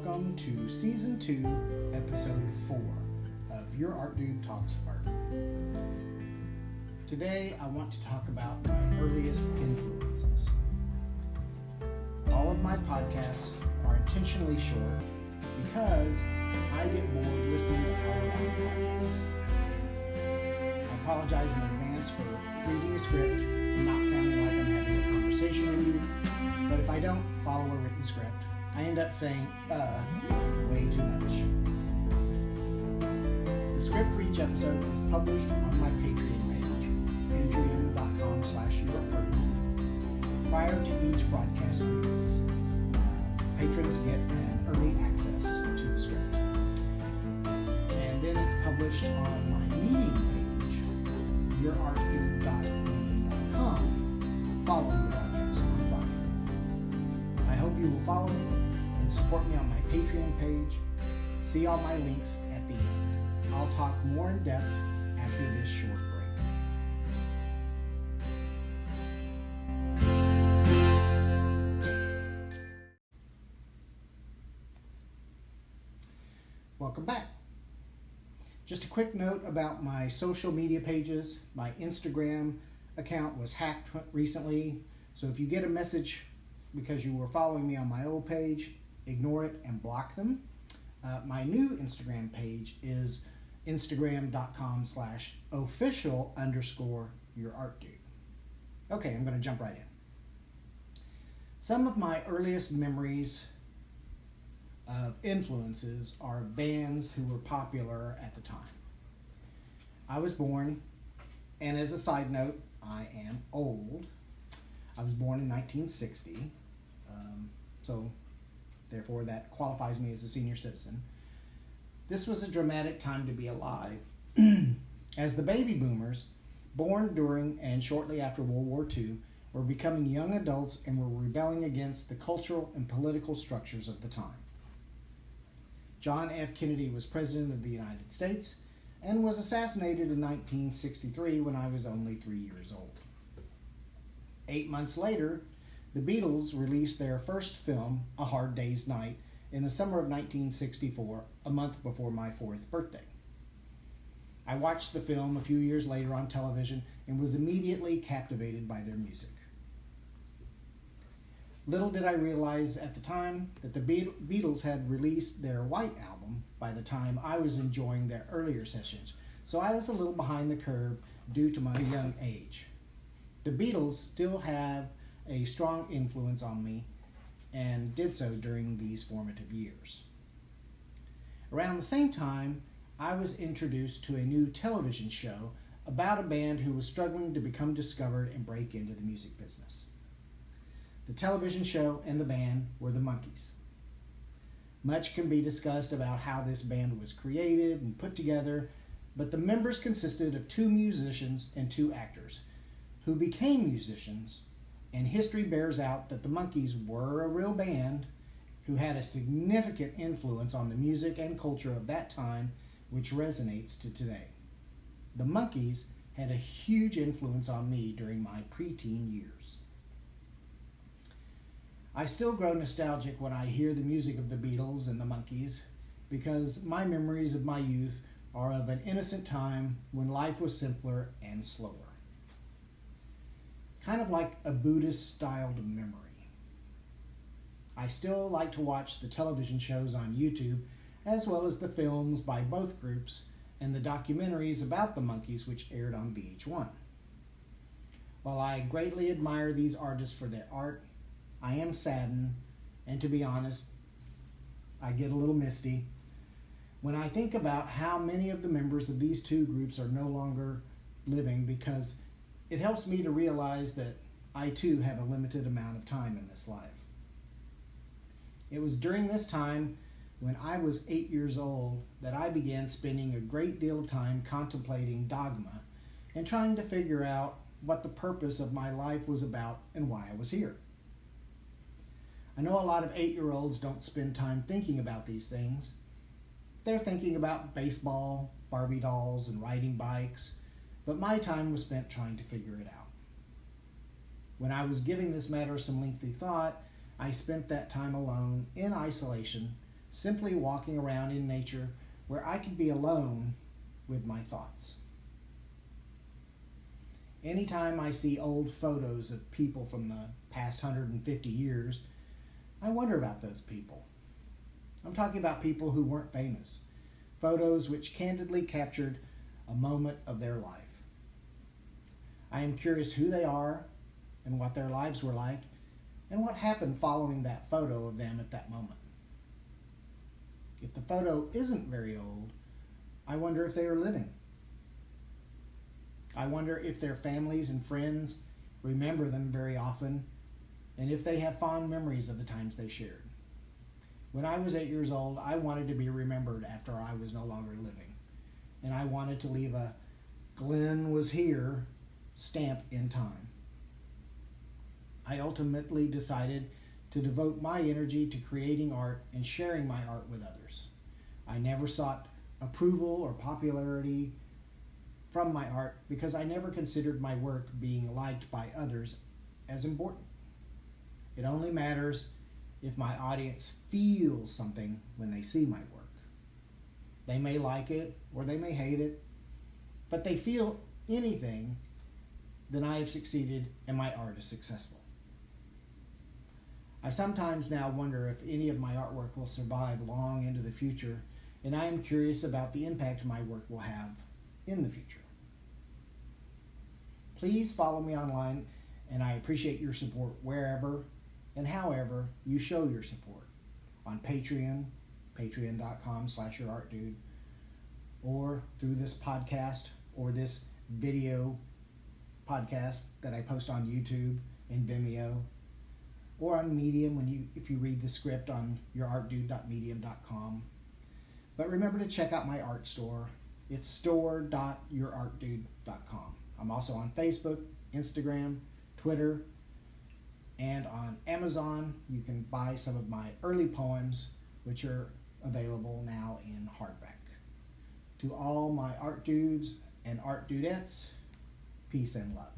welcome to Season 2, Episode 4 of Your Art Dude Talks Art. Today I want to talk about my earliest influences. All of my podcasts are intentionally short because I get bored listening to hour-long podcasts. I apologize in advance for reading a script and not sounding like I'm having a conversation with you, but if I don't follow a written script, I end up saying, way too much. The script for each episode is published on my Patreon page, patreon.com/yourart. Prior to each broadcast release, patrons get an early access to the script. And then it's published on my Medium page, yourartdude.medium.com, following the broadcast on Friday. I hope you will follow me and support me on my Patreon page. See all my links at the end. I'll talk more in depth after this short break. Welcome back. Just a quick note about my social media pages. My Instagram account was hacked recently, so if you get a message because you were following me on my old page, ignore it and block them. My new Instagram page is instagram.com/official_yourartdude. Okay, I'm going to jump right in. Some of my earliest memories of influences are bands who were popular at the time. I was born, and as a side note, I am old. I was born in 1960, so therefore that qualifies me as a senior citizen. This was a dramatic time to be alive, as the baby boomers, born during and shortly after World War II, were becoming young adults and were rebelling against the cultural and political structures of the time. John F. Kennedy was President of the United States and was assassinated in 1963 when I was only 3 years old. 8 months later, the Beatles released their first film, A Hard Day's Night, in the summer of 1964, a month before my 4th birthday. I watched the film a few years later on television and was immediately captivated by their music. Little did I realize at the time that the Beatles had released their White album by the time I was enjoying their earlier sessions, so I was a little behind the curve due to my young age. The Beatles still have a strong influence on me and did so during these formative years. Around the same time, I was introduced to a new television show about a band who was struggling to become discovered and break into the music business. The television show and the band were the Monkees. Much can be discussed about how this band was created and put together, but the members consisted of 2 musicians and 2 actors who became musicians, and history bears out that the Monkees were a real band who had a significant influence on the music and culture of that time, which resonates to today. The Monkees had a huge influence on me during my preteen years. I still grow nostalgic when I hear the music of the Beatles and the Monkees because my memories of my youth are of an innocent time when life was simpler and slower. Kind of like a Buddhist-styled memory. I still like to watch the television shows on YouTube, as well as the films by both groups and the documentaries about the Monkees which aired on VH1. While I greatly admire these artists for their art, I am saddened, and to be honest, I get a little misty when I think about how many of the members of these 2 groups are no longer living, because it helps me to realize that I too have a limited amount of time in this life. It was during this time, when I was 8 years old, that I began spending a great deal of time contemplating Dogma and trying to figure out what the purpose of my life was about and why I was here. I know a lot of 8-year-olds don't spend time thinking about these things. They're thinking about baseball, Barbie dolls, and riding bikes, but my time was spent trying to figure it out. When I was giving this matter some lengthy thought, I spent that time alone, in isolation, simply walking around in nature where I can be alone with my thoughts. Anytime I see old photos of people from the past 150 years, I wonder about those people. I'm talking about people who weren't famous, photos which candidly captured a moment of their life. I am curious who they are and what their lives were like and what happened following that photo of them at that moment. If the photo isn't very old, I wonder if they are living. I wonder if their families and friends remember them very often and if they have fond memories of the times they shared. When I was 8 years old, I wanted to be remembered after I was no longer living, and I wanted to leave a "Glenn was here" stamp in time. I ultimately decided to devote my energy to creating art and sharing my art with others. I never sought approval or popularity from my art because I never considered my work being liked by others as important. It only matters if my audience feels something when they see my work. They may like it or they may hate it, but they feel anything, then I have succeeded and my art is successful. I sometimes now wonder if any of my artwork will survive long into the future, and I am curious about the impact my work will have in the future. Please follow me online, and I appreciate your support wherever and however you show your support. On Patreon, patreon.com/yourartdude, or through this podcast or this video podcast that I post on YouTube and Vimeo, or on Medium if you read the script on yourartdude.medium.com. But remember to check out my art store. It's store.yourartdude.com. I'm also on Facebook, Instagram, Twitter, and on Amazon. You can buy some of my early poems, which are available now in hardback. To all my art dudes and art dudettes, peace and love.